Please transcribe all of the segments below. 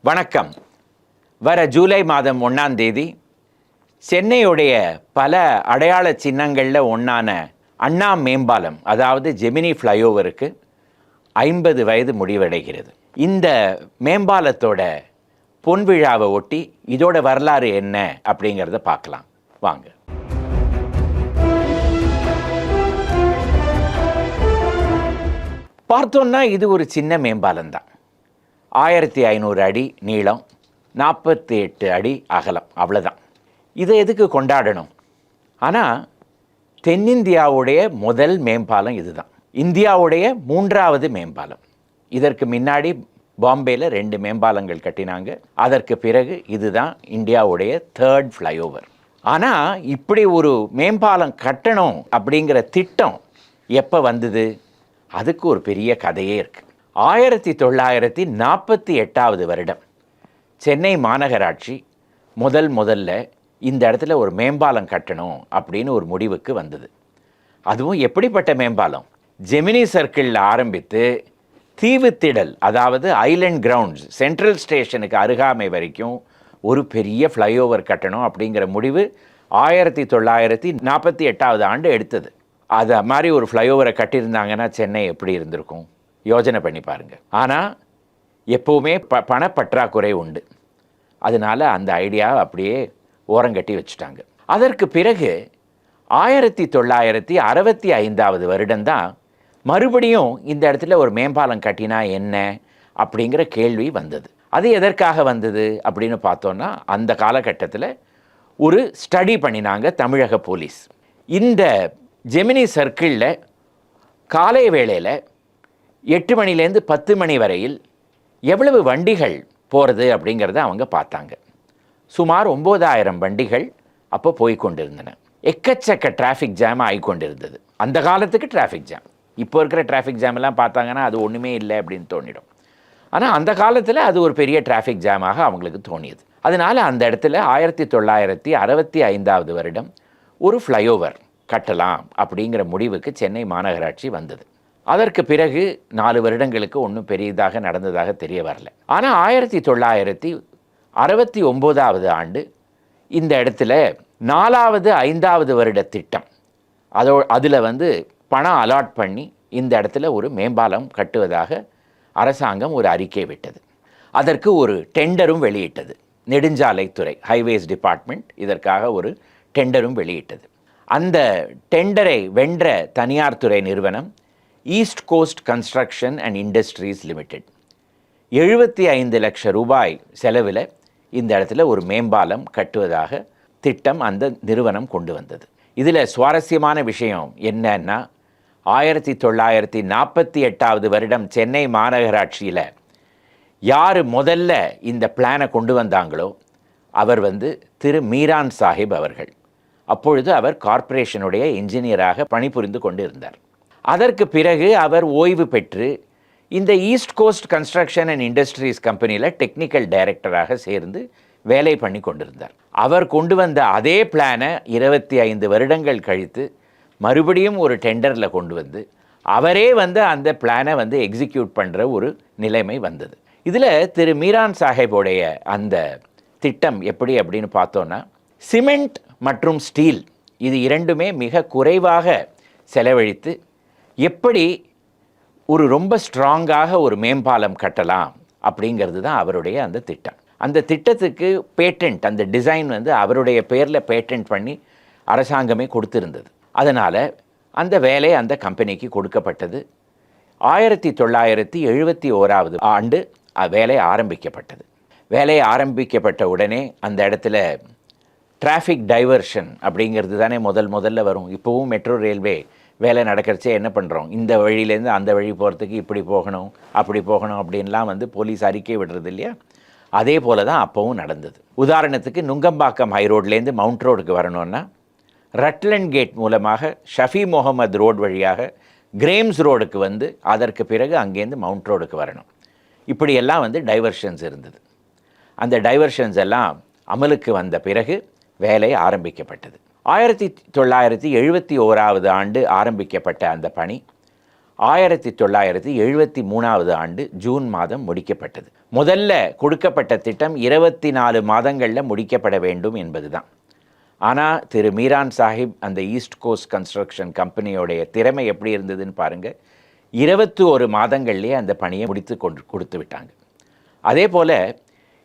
வணக்கம். வர ஜூலை மாதம் 1ஆம் தேதி சென்னையுடைய பல அடையாள சின்னங்களில் ஒன்றான அண்ணா மேம்பாலம், அதாவது ஜெமினி ஃப்ளைஓவருக்கு 50 வயது முடிவடைகிறது. இந்த மேம்பாலத்தோட பொன்விழாவை ஒட்டி இதோட வரலாறு என்ன அப்படிங்கிறத பார்க்கலாம் வாங்க. பார்த்தோன்னா இது ஒரு சின்ன மேம்பாலம் தான். 1500 அடி நீளம், 48 அடி அகலம், அவ்வளோதான். இதை எதுக்கு கொண்டாடணும்? ஆனால் தென்னிந்தியாவுடைய முதல் மேம்பாலம் இதுதான். இந்தியாவுடைய 3வது மேம்பாலம். இதற்கு முன்னாடி பாம்பேயில் 2 மேம்பாலங்கள் கட்டினாங்க. அதற்கு பிறகு இதுதான் இந்தியாவுடைய 3rd ஃப்ளைஓவர். ஆனால் இப்படி ஒரு மேம்பாலம் கட்டணும் அப்படிங்கிற திட்டம் எப்போ வந்தது? அதுக்கு ஒரு பெரிய கதையே இருக்குது. 1948வது வருடம் சென்னை மாநகராட்சி முதல்ல இந்த இடத்துல ஒரு மேம்பாலம் கட்டணும் அப்படின்னு ஒரு முடிவுக்கு வந்தது. அதுவும் எப்படிப்பட்ட மேம்பாலம்? ஜெமினி சர்க்கிளில் ஆரம்பித்து தீவுத்திடல், அதாவது ஐலண்ட் கிரவுண்ட்ஸ், சென்ட்ரல் ஸ்டேஷனுக்கு அருகாமை வரைக்கும் ஒரு பெரிய ஃப்ளைஓவர் கட்டணும் அப்படிங்கிற முடிவு 1948வது ஆண்டு எடுத்தது. அது மாதிரி ஒரு ஃப்ளைஓவரை கட்டியிருந்தாங்கன்னா சென்னை எப்படி இருந்திருக்கும் யோஜனை பண்ணி பாருங்கள். ஆனால் எப்போவுமே பணப்பற்றாக்குறை உண்டு. அதனால் அந்த ஐடியா அப்படியே ஓரங்கட்டி வச்சுட்டாங்க. அதற்கு பிறகு 1965வது வருடம்தான் மறுபடியும் இந்த இடத்துல ஒரு மேம்பாலம் கட்டினா என்ன அப்படிங்கிற கேள்வி வந்தது. அது எதற்காக வந்தது அப்படின்னு பார்த்தோன்னா, அந்த காலகட்டத்தில் ஒரு ஸ்டடி பண்ணினாங்க தமிழக போலீஸ். இந்த ஜெமினி சர்க்கிளில் காலை வேளையில் 8 மணிலேருந்து 10 மணி வரையில் எவ்வளவு வண்டிகள் போகிறது அப்படிங்கிறத அவங்க பார்த்தாங்க. சுமார் 9000 வண்டிகள் அப்போ போய்கொண்டிருந்தன. எக்கச்சக்க டிராஃபிக் ஜாம் ஆகிக்கொண்டிருந்தது. அந்த காலத்துக்கு டிராஃபிக் ஜாம். இப்போ இருக்கிற டிராஃபிக் ஜாம் எல்லாம் பார்த்தாங்கன்னா அது ஒன்றுமே இல்லை அப்படின்னு தோணிடும். ஆனால் அந்த காலத்தில் அது ஒரு பெரிய டிராஃபிக் ஜாமாக அவங்களுக்கு தோணியது. அதனால் அந்த இடத்துல 1965வது வருடம் ஒரு ஃப்ளைஓவர் கட்டலாம் அப்படிங்கிற முடிவுக்கு சென்னை மாநகராட்சி வந்தது. அதற்கு பிறகு 4 வருடங்களுக்கு ஒன்றும் பெரியதாக நடந்ததாக தெரிய வரல. ஆனால் 1969வது ஆண்டு இந்த இடத்துல 4வது 5வது வருட திட்டம் அதில் பணம் அலாட் பண்ணி இந்த இடத்துல ஒரு மேம்பாலம் கட்டுவதாக அரசாங்கம் ஒரு அறிக்கை விட்டது. அதற்கு ஒரு டெண்டரும் வெளியிட்டது. நெடுஞ்சாலைத்துறை, ஹைவேஸ் டிபார்ட்மெண்ட் இதற்காக ஒரு டெண்டரும் வெளியிட்டது. அந்த டெண்டரை வென்ற தனியார் துறை நிறுவனம் East cost construction and Industries Limited. 75 லட்சம் ரூபாய் செலவில் இந்த இடத்துல ஒரு மேம்பாலம் கட்டுவதாக திட்டம் அந்த நிறுவனம் கொண்டு வந்தது. இதில் சுவாரஸ்யமான விஷயம் என்னன்னா, 1948வது வருடம் சென்னை மாநகராட்சியில் யார் முதல்ல இந்த பிளானை கொண்டு வந்தாங்களோ அவர் திரு மீரான் சாஹிப் அவர்கள். அப்பொழுது அவர் கார்ப்பரேஷனுடைய இன்ஜினியராக பணிபுரிந்து கொண்டு இருந்தார். அதற்கு பிறகு அவர் ஓய்வு பெற்று இந்த East cost construction and Industries கம்பெனியில் டெக்னிக்கல் டைரக்டராக சேர்ந்து வேலை பண்ணி கொண்டிருந்தார். அவர் கொண்டு வந்த அதே பிளானை 25 வருடங்கள் கழித்து மறுபடியும் ஒரு டெண்டரில் கொண்டு வந்து அவரே அந்த பிளானை எக்ஸிக்யூட் பண்ணுற ஒரு நிலைமை வந்தது. இதில் திரு மீரான் சாஹிபோடைய அந்த திட்டம் எப்படி அப்படின்னு பார்த்தோன்னா, சிமெண்ட் மற்றும் ஸ்டீல் இது இரண்டுமே மிக குறைவாக செலவழித்து எப்படி ஒரு ரொம்ப ஸ்ட்ராங்காக ஒரு மேம்பாலம் கட்டலாம் அப்படிங்கிறது தான் அவருடைய அந்த திட்டம். அந்த திட்டத்துக்கு பேட்டன்ட், அந்த டிசைன் அவருடைய பேரில் பேட்டன்ட் பண்ணி அரசாங்கமே கொடுத்திருந்தது. அதனால் அந்த வேலை அந்த கம்பெனிக்கு கொடுக்கப்பட்டது. 1971வது ஆண்டு வேலை ஆரம்பிக்கப்பட்டது. வேலை ஆரம்பிக்கப்பட்ட உடனே அந்த இடத்துல டிராஃபிக் டைவர்ஷன் அப்படிங்கிறது தானே முதல்ல வரும். இப்போவும் மெட்ரோ ரயில்வே வேலை நடக்கிறச்சே என்ன பண்ணுறோம், இந்த வழியிலேருந்து அந்த வழி போகிறதுக்கு இப்படி போகணும் அப்படி போகணும் அப்படின்லாம் போலீஸ் அறிக்கை விடுறது இல்லையா? அதே போல் தான் அப்போவும் நடந்தது. உதாரணத்துக்கு நுங்கம்பாக்கம் ஹைரோட்லேருந்து மவுண்ட் ரோடுக்கு வரணும்னா ரட்லண்ட் கேட் மூலமாக ஷஃபி முகமது ரோடு வழியாக கிரேம்ஸ் ரோடுக்கு அதற்கு பிறகு அங்கேருந்து மவுண்ட் ரோடுக்கு வரணும். இப்படியெல்லாம் டைவர்ஷன்ஸ் இருந்தது. அந்த டைவர்ஷன்ஸ் எல்லாம் அமலுக்கு வந்த பிறகு வேலை ஆரம்பிக்கப்பட்டது. 1971வது ஆண்டு ஆரம்பிக்கப்பட்ட அந்த பணி 1973 ஆண்டு ஜூன் மாதம் முடிக்கப்பட்டது. முதல்ல கொடுக்கப்பட்ட திட்டம் 24 மாதங்களில் முடிக்கப்பட வேண்டும் என்பதுதான். ஆனால் திரு மீரான் சாஹிப் அந்த ஈஸ்ட் கோஸ்ட் கன்ஸ்ட்ரக்ஷன் கம்பெனியோடைய திறமை எப்படி இருந்ததுன்னு பாருங்கள். 21 மாதங்கள்லேயே அந்த பணியை முடித்து கொடுத்து விட்டாங்க. அதே போல்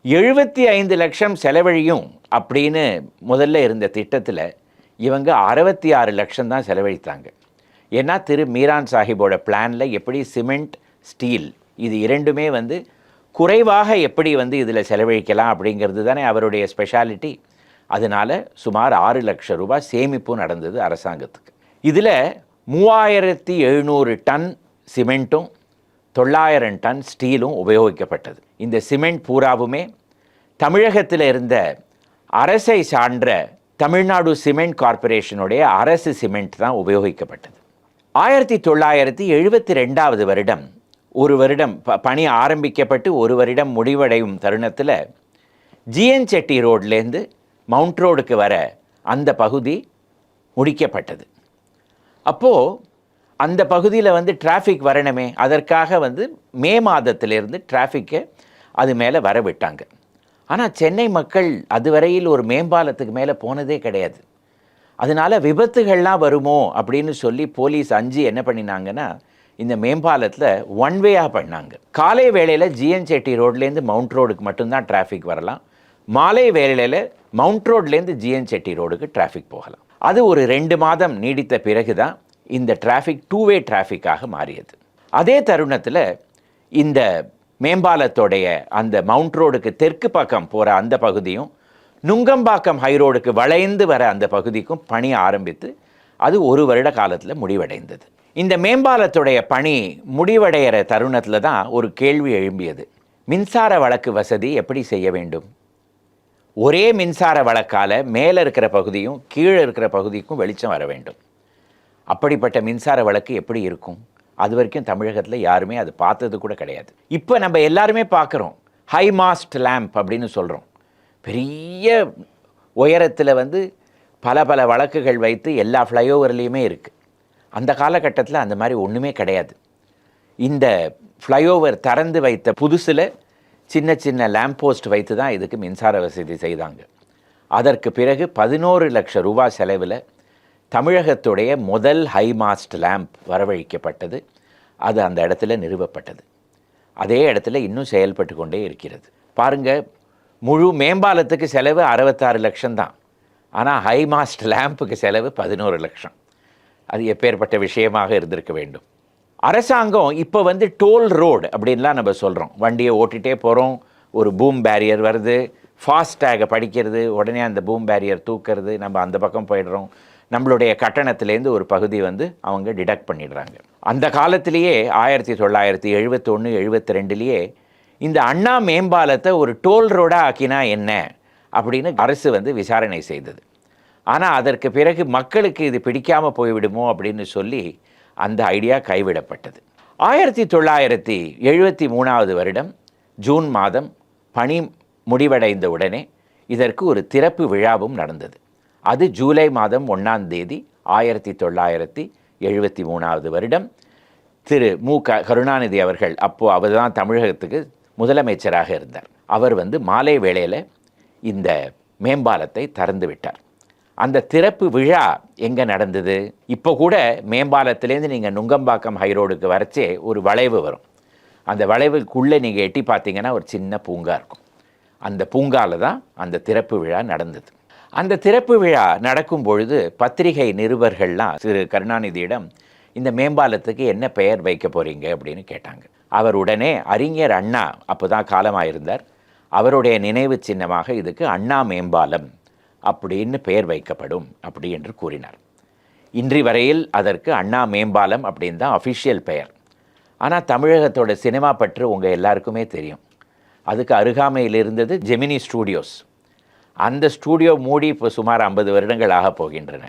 75 லட்சம் செலவழியும் அப்படின்னு முதல்ல இருந்த திட்டத்தில் இவங்க 66 லட்சம் தான் செலவழித்தாங்க. ஏன்னா திரு மீரான் சாஹிப்போட பிளானில் எப்படி சிமெண்ட், ஸ்டீல் இது இரண்டுமே குறைவாக எப்படி இதில் செலவழிக்கலாம் அப்படிங்கிறது தானே அவருடைய ஸ்பெஷாலிட்டி. அதனால் சுமார் 6 லட்சம் ரூபாய் சேமிப்பு நடந்தது அரசாங்கத்துக்கு. இதில் 3700 டன் சிமெண்ட்டும் 900 டன் ஸ்டீலும் உபயோகிக்கப்பட்டது. இந்த சிமெண்ட் பூராவுமே தமிழகத்தில் இருந்த அரசை சார்ந்த தமிழ்நாடு சிமெண்ட் கார்ப்பரேஷனுடைய அரசு சிமெண்ட் தான் உபயோகிக்கப்பட்டது. 1972 வருடம் ஒரு வருடம் பணி ஆரம்பிக்கப்பட்டு ஒரு வருடம் முடிவடையும் தருணத்தில் ஜிஎன் செட்டி ரோட்லேருந்து மவுண்ட் ரோடுக்கு வர அந்த பகுதி முடிக்கப்பட்டது. அப்போது அந்த பகுதியில் டிராஃபிக் வரணுமே, அதற்காக மே மாதத்திலிருந்து டிராஃபிக்கை அது மேலே வர விட்டாங்க. ஆனால் சென்னை மக்கள் அதுவரையில் ஒரு மேம்பாலத்துக்கு மேலே போனதே கிடையாது. அதனால் விபத்துகள்லாம் வருமோ அப்படின்னு சொல்லி போலீஸ் அஞ்சு என்ன பண்ணினாங்கன்னா இந்த மேம்பாலத்தில் ஒன் வேயாக பண்ணாங்க. காலை வேளையில் ஜிஎன் செட்டி ரோட்லேருந்து மவுண்ட் ரோடுக்கு மட்டும்தான் டிராஃபிக் வரலாம். மாலை வேளையில் மவுண்ட் ரோட்லேருந்து ஜிஎன் செட்டி ரோடுக்கு டிராஃபிக் போகலாம். அது ஒரு 2 மாதம் நீடித்த பிறகு தான் இந்த டிராஃபிக் 2-வே டிராஃபிக்காக மாறியது. அதே தருணத்தில் இந்த மேம்பாலத்தோடைய அந்த மவுண்ட் ரோடுக்கு தெற்கு பக்கம் போகிற அந்த பகுதியும் நுங்கம்பாக்கம் ஹைரோடுக்கு வளைந்து வர அந்த பகுதிக்கும் பணி ஆரம்பித்து அது ஒரு வருட காலத்தில் முடிவடைந்தது. இந்த மேம்பாலத்துடைய பணி முடிவடைகிற தருணத்தில் தான் ஒரு கேள்வி எழும்பியது. மின்சார வழக்கு வசதி எப்படி செய்ய வேண்டும்? ஒரே மின்சார வழக்கால் மேலே இருக்கிற பகுதியும் கீழே இருக்கிற பகுதிக்கும் வெளிச்சம் வர வேண்டும். அப்படிப்பட்ட மின்சார வழக்கு எப்படி இருக்கும்? அது வரைக்கும் தமிழகத்தில் யாருமே அது பார்த்தது கூட கிடையாது. இப்போ நம்ம எல்லாருமே பார்க்குறோம், ஹை மாஸ்ட் லேம்ப் அப்படின்னு சொல்கிறோம். பெரிய உயரத்தில் பல பல வழக்குகள் வைத்து எல்லா ஃப்ளைஓவர்லேயுமே இருக்குது. அந்த காலகட்டத்தில் அந்த மாதிரி ஒன்றுமே கிடையாது. இந்த ஃப்ளைஓவர் திறந்து வைத்த புதுசில் சின்ன சின்ன லேம்ப் போஸ்ட் வைத்து தான் இதுக்கு மின்சார வசதி செய்தாங்க. அதற்கு பிறகு 11 லட்சம் ரூபாய் செலவில் தமிழகத்துடைய முதல் ஹை மாஸ்ட் லேம்ப் வரவழைக்கப்பட்டது. அது அந்த இடத்துல நிறுவப்பட்டது. அதே இடத்துல இன்னும் செயல்பட்டு கொண்டே இருக்கிறது. பாருங்கள், முழு மேம்பாலத்துக்கு செலவு 66 லட்சம் தான். ஆனால் ஹை மாஸ்ட் லேம்புக்கு செலவு 11 லட்சம். அது எப்பேற்பட்ட விஷயமாக இருந்திருக்க வேண்டும். அரசாங்கம் இப்போ டோல் ரோடு அப்படின்லாம் நம்ம சொல்கிறோம். வண்டியை ஓட்டிகிட்டே போகிறோம், ஒரு பூம் பேரியர் வருது, ஃபாஸ்டேகை படிக்கிறது, உடனே அந்த பூம் பேரியர் தூக்கிறது, நம்ம அந்த பக்கம் போயிடுறோம். நம்மளுடைய கட்டணத்துலேருந்து ஒரு பகுதி அவங்க டிடக்ட் பண்ணிடுறாங்க. அந்த காலத்திலேயே 1971-72லேயே இந்த அண்ணா மேம்பாலத்தை ஒரு டோல் ரோடாக ஆக்கினா என்ன அப்படின்னு அரசு விசாரணை செய்தது. ஆனால் அதற்கு பிறகு மக்களுக்கு இது பிடிக்காமல் போய்விடுமோ அப்படின்னு சொல்லி அந்த ஐடியா கைவிடப்பட்டது. 1973 வருடம் ஜூன் மாதம் பணி முடிவடைந்த உடனே இதற்கு ஒரு திறப்பு விழாவும் நடந்தது. அது ஜூலை மாதம் 1ஆம் தேதி 1973 வருடம் திரு மு கருணாநிதி அவர்கள், அப்போது அவர் தான் தமிழகத்துக்கு முதலமைச்சராக இருந்தார். அவர் மாலை வேளையில் இந்த மேம்பாலத்தை திறந்து விட்டார். அந்த திறப்பு விழா எங்கே நடந்தது? இப்போ கூட மேம்பாலத்திலேருந்து நீங்கள் நுங்கம்பாக்கம் ஹைரோடுக்கு வரச்சே ஒரு வளைவு வரும். அந்த வளைவுக்குள்ளே நீங்கள் எட்டி பார்த்தீங்கன்னா ஒரு சின்ன பூங்கா இருக்கும். அந்த பூங்காவில் தான் அந்த திறப்பு விழா நடந்தது. அந்த திறப்பு விழா நடக்கும் பொழுது பத்திரிகை நிருபர்கள்லாம் திரு கருணாநிதியிடம் இந்த மேம்பாலத்துக்கு என்ன பெயர் வைக்க போகிறீங்க அப்படின்னு கேட்டாங்க. அவர் உடனே அறிஞர் அண்ணா அப்போ தான் காலமாயிருந்தார், அவருடைய நினைவு சின்னமாக இதுக்கு அண்ணா மேம்பாலம் அப்படின்னு பெயர் வைக்கப்படும் அப்படி என்று கூறினார். இன்றி வரையில் அதற்கு அண்ணா மேம்பாலம் அப்படின்னு தான் அஃபிஷியல் பெயர். ஆனால் தமிழகத்தோட சினிமா பற்று உங்கள் எல்லாருக்குமே தெரியும். அதுக்கு அருகாமையில் இருந்தது ஜெமினி ஸ்டூடியோஸ். அந்த ஸ்டூடியோ மூடி இப்போ சுமார் 50 வருடங்கள் ஆக போகின்றன.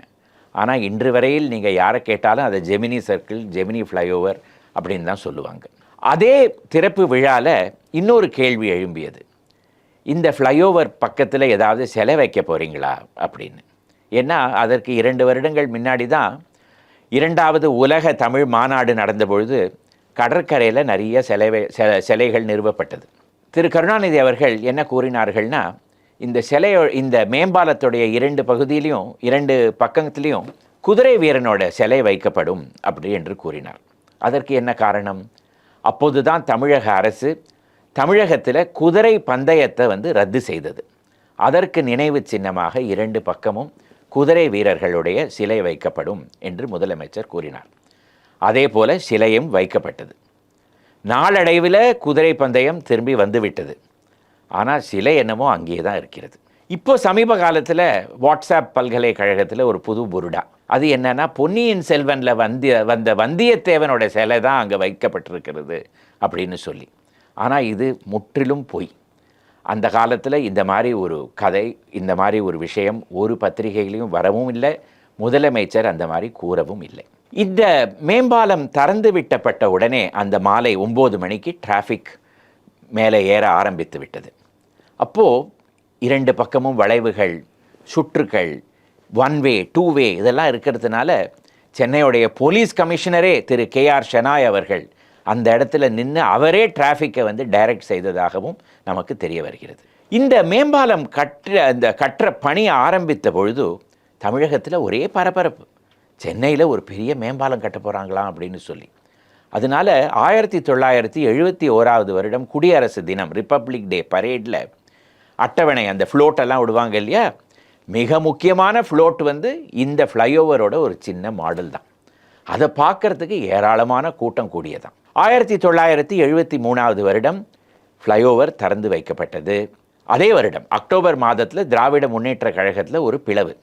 ஆனால் இன்று வரையில் நீங்கள் யாரை கேட்டாலும் அதை ஜெமினி சர்க்கிள், ஜெமினி ஃப்ளைஓவர் அப்படின்னு தான் சொல்லுவாங்க. அதே திறப்பு விழாவில் இன்னொரு கேள்வி எழும்பியது. இந்த ஃப்ளைஓவர் பக்கத்தில் ஏதாவது சிலை வைக்க போகிறீங்களா அப்படின்னு. ஏன்னா அதற்கு 2 வருடங்கள் முன்னாடி தான் இரண்டாவது உலக தமிழ் மாநாடு நடந்தபொழுது கடற்கரையில் நிறைய சிலைகள் நிறுவப்பட்டது. திரு கருணாநிதி அவர்கள் என்ன கூறினார்கள்னா, இந்த மேம்பாலத்துடைய 2 பகுதியிலையும் 2 பக்கத்துலேயும் குதிரை வீரனோட சிலை வைக்கப்படும் அப்படி என்று கூறினார். அதற்கு என்ன காரணம்? அப்போது தான் தமிழக அரசு தமிழகத்தில் குதிரை பந்தயத்தை ரத்து செய்தது. அதற்கு நினைவு சின்னமாக 2 பக்கமும் குதிரை வீரர்களுடைய சிலை வைக்கப்படும் என்று முதலமைச்சர் கூறினார். அதே போல சிலையும் வைக்கப்பட்டது. நாளடைவில் குதிரை பந்தயம் திரும்பி வந்துவிட்டது. ஆனால் சிலை என்னமோ அங்கே தான் இருக்கிறது. இப்போ சமீப காலத்தில் வாட்ஸ்அப் பல்கலைக்கழகத்தில் ஒரு புது புருடா. அது என்னன்னா, பொன்னியின் செல்வனில் வந்த வந்தியத்தேவனோட சிலை தான் அங்கே வைக்கப்பட்டிருக்கிறது அப்படின்னு சொல்லி. ஆனால் இது முற்றிலும் பொய். அந்த காலத்தில் இந்த மாதிரி ஒரு கதை, இந்த மாதிரி ஒரு விஷயம் ஒரு பத்திரிகையிலையும் வரவும் இல்லை, முதலமைச்சர் அந்த மாதிரி கூறவும் இல்லை. இந்த மேம்பாலம் திறந்து விட்டப்பட்ட உடனே அந்த மாலை 9 மணிக்கு டிராஃபிக் மேலே ஏற ஆரம்பித்து விட்டது. அப்போது 2 பக்கமும் வளைவுகள், சுற்றுக்கள், 1 வே 2 வே இதெல்லாம் இருக்கிறதுனால சென்னையுடைய போலீஸ் கமிஷனரே திரு KR ஷெனாய் அவர்கள் அந்த இடத்துல நின்று அவரே டிராஃபிக்கை டைரக்ட் செய்ததாகவும் நமக்கு தெரிய வருகிறது. இந்த மேம்பாலம் கட்டுற பணி ஆரம்பித்த பொழுது தமிழகத்தில் ஒரே பரபரப்பு. சென்னையில் ஒரு பெரிய மேம்பாலம் கட்ட போகிறாங்களாம் அப்படின்னு சொல்லி. அதனால் 1971 வருடம் குடியரசு தினம் ரிப்பப்ளிக் டே பரேடில் அட்டவணை அந்த ஃப்ளோட்டெல்லாம் விடுவாங்க இல்லையா, மிக முக்கியமான ஃப்ளோட் இந்த ஃப்ளைஓவரோட ஒரு சின்ன மாடல் தான். அதை பார்க்கறதுக்கு ஏராளமான கூட்டம் கூடியதான். 1973 வருடம் ஃப்ளைஓவர் திறந்து வைக்கப்பட்டது. அதே வருடம் அக்டோபர் மாதத்தில் திராவிட முன்னேற்ற கழகத்தில் ஒரு பிளவு.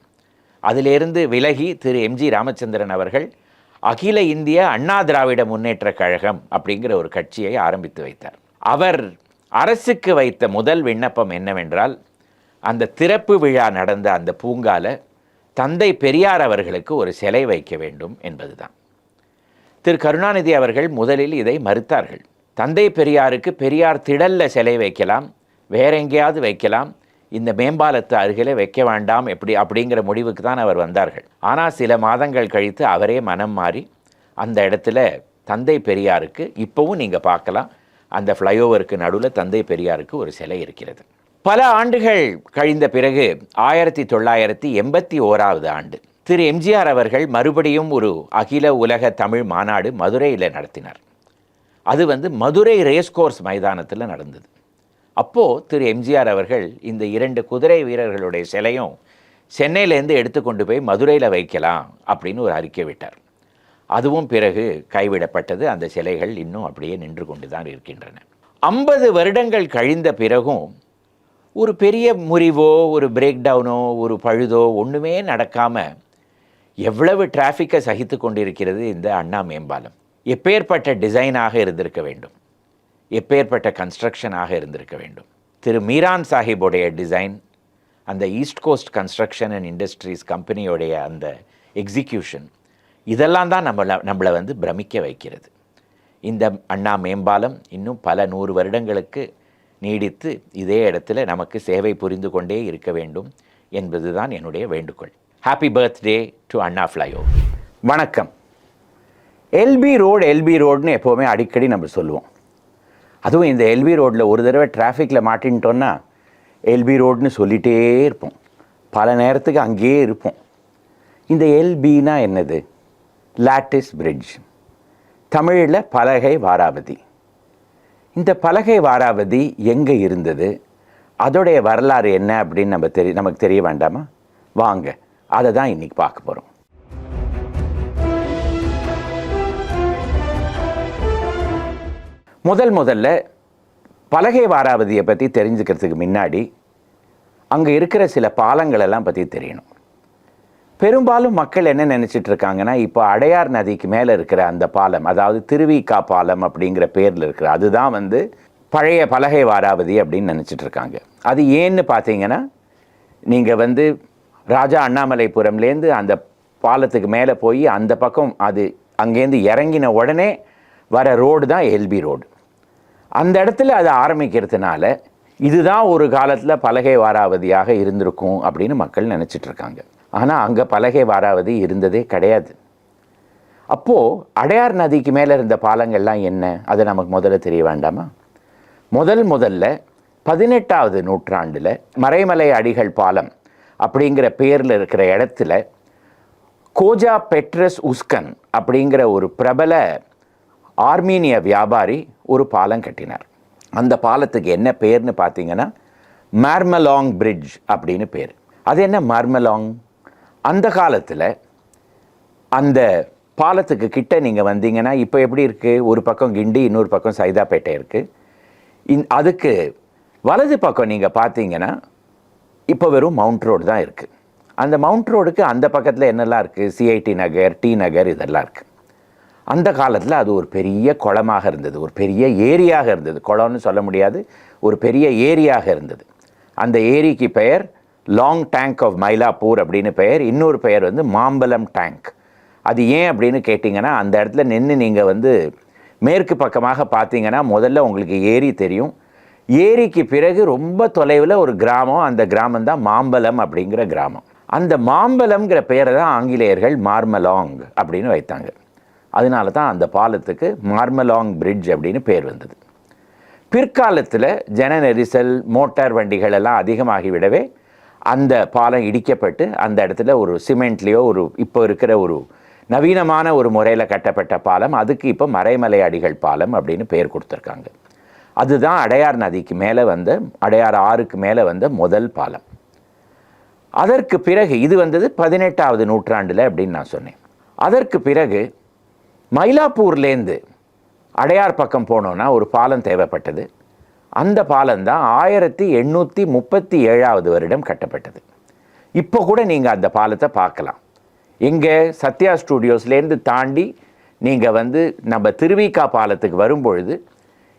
அதிலிருந்து விலகி திரு MG ராமச்சந்திரன் அவர்கள் அகில இந்திய அண்ணா திராவிட முன்னேற்ற கழகம் அப்படிங்கிற ஒரு கட்சியை ஆரம்பித்து வைத்தார். அவர் அரசுக்கு வைத்த முதல் விண்ணப்பம் என்னவென்றால், அந்த திறப்பு விழா நடந்த அந்த பூங்கால தந்தை பெரியார் அவர்களுக்கு ஒரு சிலை வைக்க வேண்டும் என்பதுதான். திரு கருணாநிதி அவர்கள் முதலில் இதை மறுத்தார்கள். தந்தை பெரியாருக்கு பெரியார் திடல்ல சிலை வைக்கலாம், வேற எங்கேயாவது வைக்கலாம், இந்த மேம்பாலத்து அருகிலே வைக்க வேண்டாம் அப்படிங்கிற முடிவுக்கு தான் அவர் வந்தார்கள். ஆனால் சில மாதங்கள் கழித்து அவரே மனம் மாறி அந்த இடத்துல தந்தை பெரியாருக்கு இப்போவும் நீங்கள் பார்க்கலாம், அந்த ஃப்ளைஓவருக்கு நடுவில் தந்தை பெரியாருக்கு ஒரு சிலை இருக்கிறது. பல ஆண்டுகள் கழிந்த பிறகு 1981 ஆண்டு திரு MGR அவர்கள் மறுபடியும் ஒரு அகில உலக தமிழ் மாநாடு மதுரையில் நடத்தினார். அது மதுரை ரேஸ்கோர்ஸ் மைதானத்தில் நடந்தது. அப்போது திரு MGR அவர்கள் இந்த 2 குதிரை வீரர்களுடைய சிலையும் சென்னையிலேருந்து எடுத்துக்கொண்டு போய் மதுரையில் வைக்கலாம் அப்படின்னு ஒரு அறிக்கை விட்டார். அதுவும் பிறகு கைவிடப்பட்டது. அந்த சிலைகள் இன்னும் அப்படியே நின்று கொண்டு தான் இருக்கின்றன. 50 வருடங்கள் கழிந்த பிறகும் ஒரு பெரிய முறிவோ ஒரு பிரேக் டவுனோ ஒரு பழுதோ ஒன்றுமே நடக்காமல் எவ்வளவு டிராஃபிக்கை சகித்து கொண்டிருக்கிறது இந்த அண்ணா மேம்பாலம். எப்பேற்பட்ட டிசைனாக இருந்திருக்க வேண்டும், எப்பேற்பட்ட கன்ஸ்ட்ரக்ஷனாக இருந்திருக்க வேண்டும். திரு மீரான் சாஹிபுடைய டிசைன், அந்த east cost construction and industries கம்பெனியோடைய அந்த எக்ஸிக்யூஷன், இதெல்லாம் தான் நம்மளை பிரமிக்க வைக்கிறது. இந்த அண்ணா மேம்பாலம் இன்னும் பல 100 வருடங்களுக்கு நீடித்து இதே இடத்துல நமக்கு சேவை புரிந்து கொண்டே இருக்க வேண்டும் என்பது தான் என்னுடைய வேண்டுகோள். Happy birthday to Anna flyover. வணக்கம். எல்பி ரோடுன்னு எப்போவுமே அடிக்கடி நம்ம சொல்லுவோம். அதுவும் இந்த எல்பி ரோட்டில் ஒரு தடவை டிராஃபிக்கில் மாட்டின்ட்டோன்னா எல்பி ரோடுன்னு சொல்லிகிட்டே இருப்போம், பல நேரத்துக்கு அங்கேயே இருப்போம். இந்த எல்பினா என்னது? லாட்டிஸ் பிரிட்ஜ், தமிழில் பலகை வாராவதி. இந்த பலகை வாராவதி எங்கே இருந்தது, அதோடைய வரலாறு என்ன அப்படின்னு நமக்கு தெரிய வேண்டாமா? வாங்க, அதை தான் இன்றைக்கி பார்க்க போகிறோம். முதல்ல பலகை வாராவதியை பற்றி தெரிஞ்சுக்கிறதுக்கு முன்னாடி அங்கே இருக்கிற சில பாலங்களெல்லாம் பற்றி தெரியணும். பெரும்பாலும் மக்கள் என்ன நினச்சிட்டு இருக்காங்கன்னா, இப்போ அடையார் நதிக்கு மேலே இருக்கிற அந்த பாலம், அதாவது திருவிக்கா பாலம் அப்படிங்கிற பேரில் இருக்கிற அதுதான் பழைய பலகை வாராவதி அப்படின்னு நினச்சிட்டு இருக்காங்க. அது ஏன்னு பார்த்தீங்கன்னா, நீங்கள் ராஜா அண்ணாமலைபுரம்லேருந்து அந்த பாலத்துக்கு மேலே போய் அந்த பக்கம் அது அங்கேருந்து இறங்கின உடனே வர ரோடு தான் எல்பி ரோடு. அந்த இடத்துல அதை ஆரம்பிக்கிறதுனால இதுதான் ஒரு காலத்தில் பலகை வாராவதியாக இருந்திருக்கும் அப்படின்னு மக்கள் நினச்சிட்டு இருக்காங்க. ஆனால் அங்கே பலகை வாராவதி இருந்ததே கிடையாது. அப்போது அடையார் நதிக்கு மேலே இருந்த பாலங்கள்லாம் என்ன, அது நமக்கு முதல்ல தெரிய வேண்டாமா? முதல்ல 18வது நூற்றாண்டில் மறைமலை அடிகள் பாலம் அப்படிங்கிற பேரில் இருக்கிற இடத்துல கோஜா பெட்ரஸ் உஸ்கன் அப்படிங்கிற ஒரு பிரபல ஆர்மீனிய வியாபாரி ஒரு பாலம் கட்டினார். அந்த பாலத்துக்கு என்ன பேர்னு பார்த்தீங்கன்னா மார்மலாங் பிரிட்ஜ் அப்படின்னு பேர். அது என்ன மார்மலாங்? அந்த காலத்தில் அந்த பாலத்துக்கு கிட்ட நீங்கள் வந்தீங்கன்னா இப்போ எப்படி இருக்குது, ஒரு பக்கம் கிண்டி இன்னொரு பக்கம் சைதாப்பேட்டை இருக்குது. அதுக்கு வலது பக்கம் நீங்கள் பார்த்தீங்கன்னா இப்போ வெறும் மவுண்ட் ரோடு தான் இருக்குது. அந்த மவுண்ட் ரோடுக்கு அந்த பக்கத்தில் என்னெல்லாம் இருக்குது, சிஐடி நகர், டி நகர், இதெல்லாம் இருக்குது. அந்த காலத்தில் அது ஒரு பெரிய குளமாக இருந்தது, ஒரு பெரிய ஏரியாக இருந்தது. குளம்னு சொல்ல முடியாது, ஒரு பெரிய ஏரியாக இருந்தது. அந்த ஏரிக்கு பெயர் லாங் டேங்க் ஆஃப் மயிலாப்பூர் அப்படின்னு பெயர். இன்னொரு பெயர் வந்து மாம்பலம் டேங்க். அது ஏன் அப்படின்னு கேட்டிங்கன்னா, அந்த இடத்துல நின்று நீங்கள் மேற்கு பக்கமாக பார்த்தீங்கன்னா முதல்ல உங்களுக்கு ஏரி தெரியும். ஏரிக்கு பிறகு ரொம்ப தொலைவில் ஒரு கிராமம், அந்த கிராமம் தான் மாம்பலம் அப்படிங்கிற கிராமம். அந்த மாம்பலம்ங்கிற பெயரை தான் ஆங்கிலேயர்கள் மார்மலாங் அப்படின்னு வைத்தாங்க. அதனால தான் அந்த பாலத்துக்கு மார்மலாங் பிரிட்ஜ் அப்படின்னு பேர் வந்தது. பிற்காலத்தில் ஜன நெரிசல், மோட்டார் வண்டிகள் எல்லாம் அதிகமாகிவிடவே அந்த பாலம் இடிக்கப்பட்டு அந்த இடத்துல ஒரு சிமெண்ட்லேயோ இப்போ இருக்கிற ஒரு நவீனமான ஒரு முறையில் கட்டப்பட்ட பாலம், அதுக்கு இப்போ மறைமலை அடிகள் பாலம் அப்படின்னு பேர் கொடுத்துருக்காங்க. அதுதான் அடையார் நதிக்கு மேலே அடையார் ஆறுக்கு மேலே வந்த முதல் பாலம். அதற்கு பிறகு இது 18வது நூற்றாண்டில் அப்படின்னு நான் சொன்னேன். அதற்கு பிறகு மயிலாப்பூர்லேருந்து அடையார் பக்கம் போனோன்னா ஒரு பாலம் தேவைப்பட்டது. அந்த பாலம் தான் 1837வது வருடம் கட்டப்பட்டது. இப்போ கூட நீங்கள் அந்த பாலத்தை பார்க்கலாம். இங்கே சத்யா ஸ்டூடியோஸ்லேருந்து தாண்டி நீங்கள் நம்ம திருவிக்கா பாலத்துக்கு வரும்பொழுது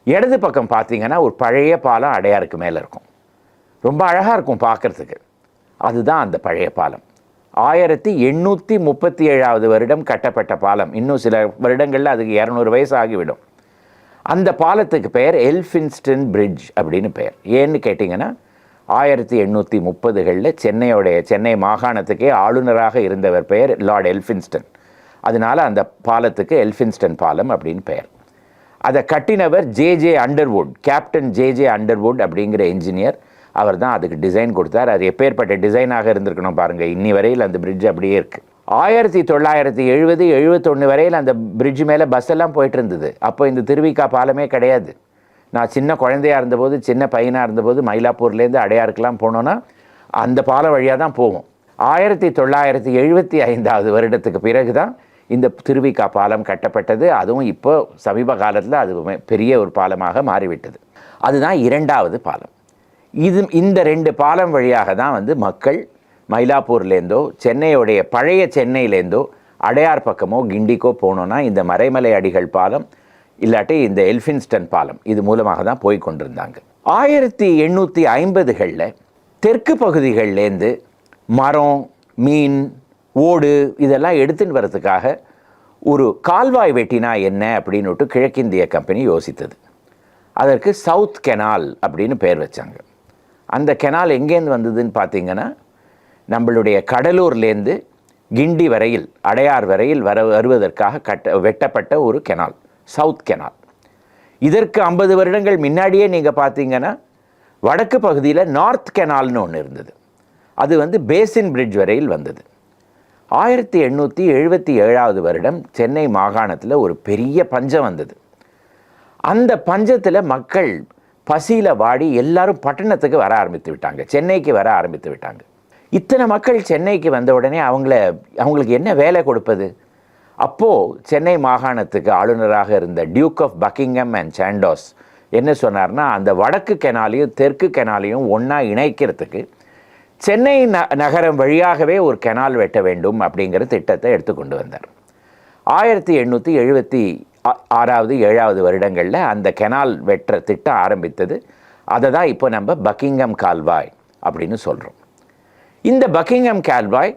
இடது பக்கம் பார்த்தீங்கன்னா ஒரு பழைய பாலம் அடையாருக்கு மேலே இருக்கும். ரொம்ப அழகாக இருக்கும் பார்க்குறதுக்கு. அதுதான் அந்த பழைய பாலம். 1837வது வருடம் கட்டப்பட்ட பாலம். இன்னும் சில வருடங்களில் அதுக்கு 200 வயசு ஆகிவிடும். அந்த பாலத்துக்கு பெயர் எல்ஃபின்ஸ்டன் பிரிட்ஜ் அப்படின்னு பெயர். ஏன்னு கேட்டிங்கன்னா 1830களில் சென்னை மாகாணத்துக்கே ஆளுநராக இருந்தவர் பெயர் லார்ட் எல்ஃபின்ஸ்டன். அதனால் அந்த பாலத்துக்கு எல்ஃபின்ஸ்டன் பாலம் அப்படின்னு பெயர். அதை கட்டினவர் J Underwood, captain J Underwood அப்படிங்கிற என்ஜினியர். அவர் தான் அதுக்கு டிசைன் கொடுத்தார். அது எப்பேற்பட்ட டிசைனாக இருந்திருக்கணும் பாருங்கள். இன்னி வரையில் அந்த பிரிட்ஜ் அப்படியே இருக்குது. 1970-71 வரையில் அந்த பிரிட்ஜ் மேலே பஸ் எல்லாம் போயிட்டு இருந்தது. அப்போ இந்த திருவிக்கா பாலமே கிடையாது. நான் சின்ன குழந்தையாக இருந்தபோது, சின்ன பையனாக இருந்தபோது மயிலாப்பூர்லேருந்து அடையாருக்கெல்லாம் போனோன்னா அந்த பாலம் வழியாக தான் போவோம். 1975வது வருடத்துக்கு பிறகு தான் இந்த திருவிக்கா பாலம் கட்டப்பட்டது. அதுவும் இப்போ சமீப காலத்தில் அது பெரிய ஒரு பாலமாக மாறிவிட்டது. அதுதான் 2வது பாலம். இந்த 2 பாலம் வழியாக தான் மக்கள் மயிலாப்பூர்லேருந்தோ சென்னையோடைய பழைய சென்னையிலேருந்தோ அடையார் பக்கமோ கிண்டிக்கோ போனோன்னா இந்த மறைமலை அடிகள் பாலம் இல்லாட்டி இந்த எல்ஃபின்ஸ்டன் பாலம் இது மூலமாக தான் போய் கொண்டிருந்தாங்க. 1850களில் தெற்கு பகுதிகள்லேருந்து மரம், மீன், ஓடு இதெல்லாம் எடுத்துன்னு வரதுக்காக ஒரு கால்வாய் வெட்டினா என்ன அப்படின்னுட்டு கிழக்கிந்திய கம்பெனி யோசித்தது. அதற்கு சவுத் கெனால் அப்படின்னு பேர் வச்சாங்க. அந்த கெனால் எங்கேருந்து வந்ததுன்னு பார்த்தீங்கன்னா நம்மளுடைய கடலூர்லேருந்து கிண்டி வரையில், அடையார் வரையில் வருவதற்காக வெட்டப்பட்ட ஒரு கெனால், சவுத் கெனால். இதற்கு 50 வருடங்கள் முன்னாடியே நீங்கள் பார்த்தீங்கன்னா வடக்கு பகுதியில் நார்த் கெனால்னு ஒன்று இருந்தது. அது பேசின் பிரிட்ஜ் வரையில் வந்தது. 1877வது வருடம் சென்னை மாகாணத்தில் ஒரு பெரிய பஞ்சம் வந்தது. அந்த பஞ்சத்தில் மக்கள் பசியில் வாடி எல்லாரும் பட்டணத்துக்கு வர ஆரம்பித்து விட்டாங்க, சென்னைக்கு வர ஆரம்பித்து விட்டாங்க. இத்தனை மக்கள் சென்னைக்கு வந்த உடனே அவங்களுக்கு என்ன வேலை கொடுப்பது? அப்போது சென்னை மாகாணத்துக்கு ஆளுநராக இருந்த Duke of Buckingham and Chandos என்ன சொன்னார்னா, அந்த வடக்கு கெனாலையும் தெற்கு கெனாலையும் ஒன்றா இணைக்கிறதுக்கு சென்னை நகரம் வழியாகவே ஒரு கெனால் வெட்ட வேண்டும் அப்படிங்கிற திட்டத்தை எடுத்துக்கொண்டு வந்தார். 1876-7வது வருடங்களில் அந்த கெனால் வெட்டுற திட்டம் ஆரம்பித்தது. அதை தான் இப்போ நம்ம பக்கிங்ஹாம் கால்வாய் அப்படின்னு சொல்கிறோம். இந்த பக்கிங்ஹாம் கால்வாய்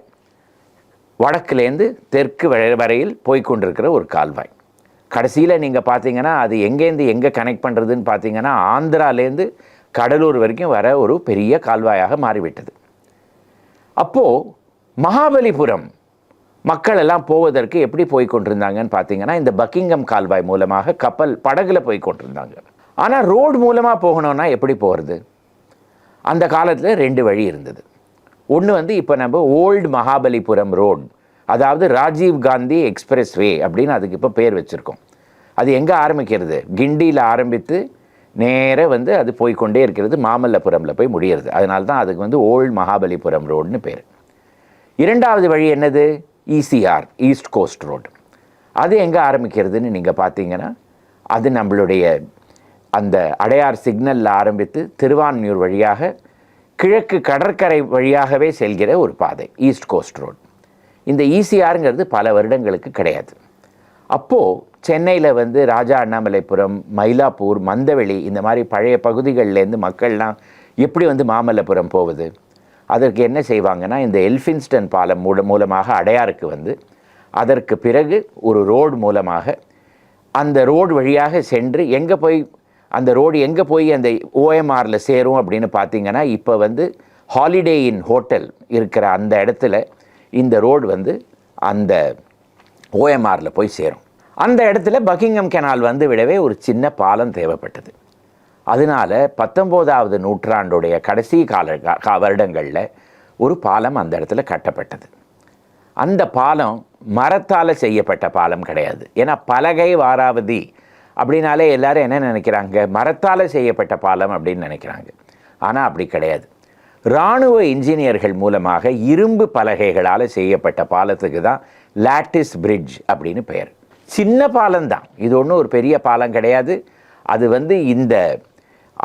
வடக்குலேருந்து தெற்கு வரையில் போய்கொண்டிருக்கிற ஒரு கால்வாய். கடைசியில் நீங்கள் பார்த்தீங்கன்னா அது எங்கேருந்து எங்கே கனெக்ட் பண்ணுறதுன்னு பார்த்தீங்கன்னா ஆந்திராலேருந்து கடலூர் வரைக்கும் வர ஒரு பெரிய கால்வாயாக மாறிவிட்டது. அப்போது மக்கள் எல்லாம் போவதற்கு எப்படி போய் கொண்டிருந்தாங்கன்னு பார்த்தீங்கன்னா இந்த பக்கிங்ஹாம் கால்வாய் மூலமாக கப்பல் படகுல போய் கொண்டிருந்தாங்க. ஆனால் ரோடு மூலமாக போகணும்னா எப்படி போகிறது? அந்த காலத்தில் 2 வழி இருந்தது. ஒன்று வந்து இப்போ நம்ம ஓல்டு மகாபலிபுரம் ரோடு, அதாவது ராஜீவ் காந்தி எக்ஸ்பிரஸ் வே அப்படின்னு அதுக்கு இப்போ பேர் வச்சுருக்கோம். அது எங்கே ஆரம்பிக்கிறது? கிண்டியில் ஆரம்பித்து நேர வந்து அது போய்கொண்டே இருக்கிறது, மாமல்லபுரமில் போய் முடிகிறது. அதனால தான் அதுக்கு வந்து ஓல்டு மகாபலிபுரம் ரோடுன்னு பேர். 2வது வழி என்னது? ECR, East Coast Road. அது எங்கே ஆரம்பிக்கிறதுன்னு நீங்கள் பார்த்தீங்கன்னா அது நம்மளுடைய அந்த அடையார் சிக்னலில் ஆரம்பித்து திருவான்மியூர் வழியாக கிழக்கு கடற்கரை வழியாகவே செல்கிற ஒரு பாதை ஈஸ்ட் கோஸ்ட் ரோடு. இந்த ECRங்கிறது பல வருடங்களுக்கு கிடையாது. அப்போது சென்னையில் வந்து ராஜா அண்ணாமலைபுரம், மயிலாப்பூர், மந்தவெளி இந்த மாதிரி பழைய பகுதிகளிலேருந்து மக்கள்லாம் எப்படி வந்து மாமல்லபுரம் போவது? அதற்கு என்ன செய்வாங்கன்னா இந்த எல்ஃபின்ஸ்டன் பாலம் மூலமாக அடையாருக்கு வந்து அதற்கு பிறகு ஒரு ரோடு மூலமாக அந்த ரோடு வழியாக சென்று எங்கே போய் அந்த ரோடு எங்கே போய் அந்த OMRல சேரும் அப்படின்னு பார்த்தீங்கன்னா இப்போ வந்து ஹாலிடே இன் ஹோட்டல் இருக்கிற அந்த இடத்துல இந்த ரோடு வந்து அந்த OMRல போய் சேரும். அந்த இடத்துல பக்கிங்ஹாம் கெனால் வந்து விடவே ஒரு சின்ன பாலம் தேவைப்பட்டது. அதனால 19வது நூற்றாண்டுடைய கடைசி வருடங்களில் ஒரு பாலம் அந்த இடத்துல கட்டப்பட்டது. அந்த பாலம் மரத்தால் செய்யப்பட்ட பாலம் கிடையாது. ஏன்னா பலகை வாராவதி அப்படின்னாலே எல்லாரும் என்ன நினைக்கிறாங்க? மரத்தால் செய்யப்பட்ட பாலம் அப்படின்னு நினைக்கிறாங்க. ஆனால் அப்படி கிடையாது. இராணுவ இன்ஜினியர்கள் மூலமாக இரும்பு பலகைகளால் செய்யப்பட்ட பாலத்துக்கு தான் லாட்டிஸ் பிரிட்ஜ் அப்படின்னு பெயர். சின்ன பாலம்தான், இது ஒன்றும் ஒரு பெரிய பாலம் கிடையாது. அது வந்து இந்த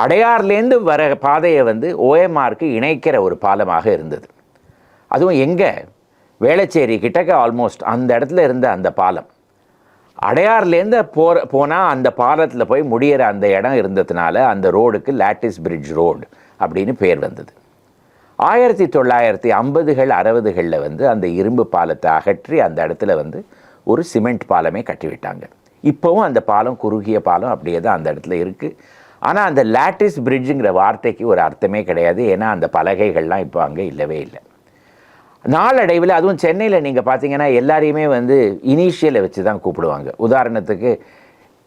அடையார்லேருந்து வர பாதையை வந்து OMRக்கு இணைக்கிற ஒரு பாலமாக இருந்தது. அதுவும் எங்கே? வேளச்சேரி கிட்டக்க ஆல்மோஸ்ட் அந்த இடத்துல இருந்த அந்த பாலம் அடையார்லேருந்து போனால் அந்த பாலத்தில் போய் முடிகிற அந்த இடம் இருந்ததுனால அந்த ரோடுக்கு லாட்டிஸ் பிரிட்ஜ் ரோடு அப்படின்னு பேர் வந்தது. 1950கள் 60களில் வந்து அந்த இரும்பு பாலத்தை அகற்றி அந்த இடத்துல வந்து ஒரு சிமெண்ட் பாலமே கட்டிவிட்டாங்க. இப்போவும் அந்த பாலம் குறுகிய பாலம் அப்படியே தான் அந்த இடத்துல இருக்குது. ஆனால் அந்த லாட்டிஸ் பிரிட்ஜுங்கிற வார்த்தைக்கு ஒரு அர்த்தமே கிடையாது. ஏன்னா அந்த பலகைகள்லாம் இப்போ அங்கே இல்லவே இல்லை. நாளடைவில் அதுவும் சென்னையில் நீங்கள் பார்த்தீங்கன்னா எல்லாரையுமே வந்து இனிஷியலை வச்சு தான் கூப்பிடுவாங்க. உதாரணத்துக்கு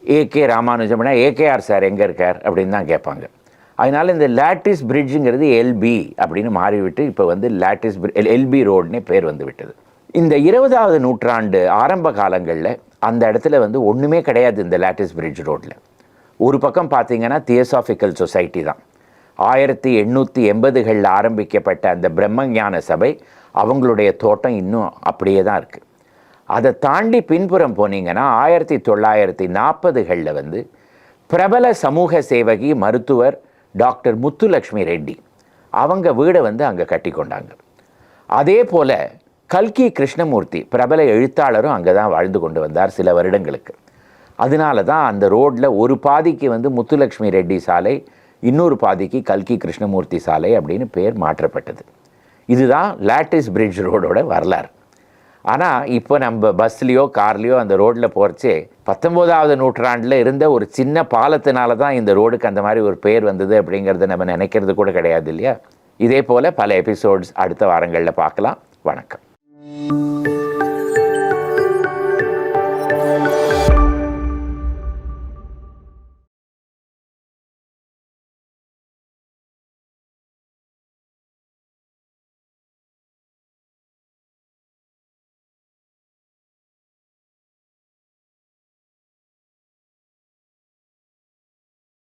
AK ராமானுஜம்னா AKR சார் எங்கே இருக்கார் அப்படின்னு தான் கேட்பாங்க. அதனால் இந்த லாட்டிஸ் பிரிட்ஜுங்கிறது LB அப்படின்னு மாறிவிட்டு இப்போ வந்து லாட்டிஸ் LB ரோடுன்னே பேர் வந்து விட்டது. இந்த 20வது நூற்றாண்டு ஆரம்ப காலங்களில் அந்த இடத்துல வந்து ஒன்றுமே கிடையாது. இந்த லாட்டிஸ் பிரிட்ஜ் ரோட்டில் ஒரு பக்கம் பார்த்தீங்கன்னா தியோசாபிக்கல் சொசைட்டி தான். 1880களில் ஆரம்பிக்கப்பட்ட அந்த பிரம்மஞான சபை, அவங்களுடைய தோட்டம் இன்னும் அப்படியே தான் இருக்குது. அதை தாண்டி பின்புறம் போனீங்கன்னா 1940களில் வந்து பிரபல சமூக சேவகி மருத்துவர் டாக்டர் முத்துலக்ஷ்மி ரெட்டி அவங்க வீடை வந்து அங்கே கட்டி கொண்டாங்க. அதே போல் கல்கி கிருஷ்ணமூர்த்தி பிரபல எழுத்தாளரும் அங்கே தான் வாழ்ந்து கொண்டு வந்தார் சில வருடங்களுக்கு. அதனால தான் அந்த ரோட்டில் ஒரு பாதிக்கு வந்து முத்துலக்ஷ்மி ரெட்டி சாலை, இன்னொரு பாதிக்கு கல்கி கிருஷ்ணமூர்த்தி சாலை அப்படின்னு பேர் மாற்றப்பட்டது. இதுதான் லாட்டிஸ் பிரிட்ஜ் ரோடோட வரலாறு. ஆனால் இப்போ நம்ம பஸ்லேயோ கார்லேயோ அந்த ரோட்டில் போகிறச்சே 19வது நூற்றாண்டில் இருந்த ஒரு சின்ன பாலத்தினால தான் இந்த ரோடுக்கு அந்த மாதிரி ஒரு பேர் வந்தது அப்படிங்கிறத நம்ம நினைக்கிறது கூட கிடையாது இல்லையா? இதே போல் பல எபிசோட்ஸ் அடுத்த வாரங்களில் பார்க்கலாம். வணக்கம்.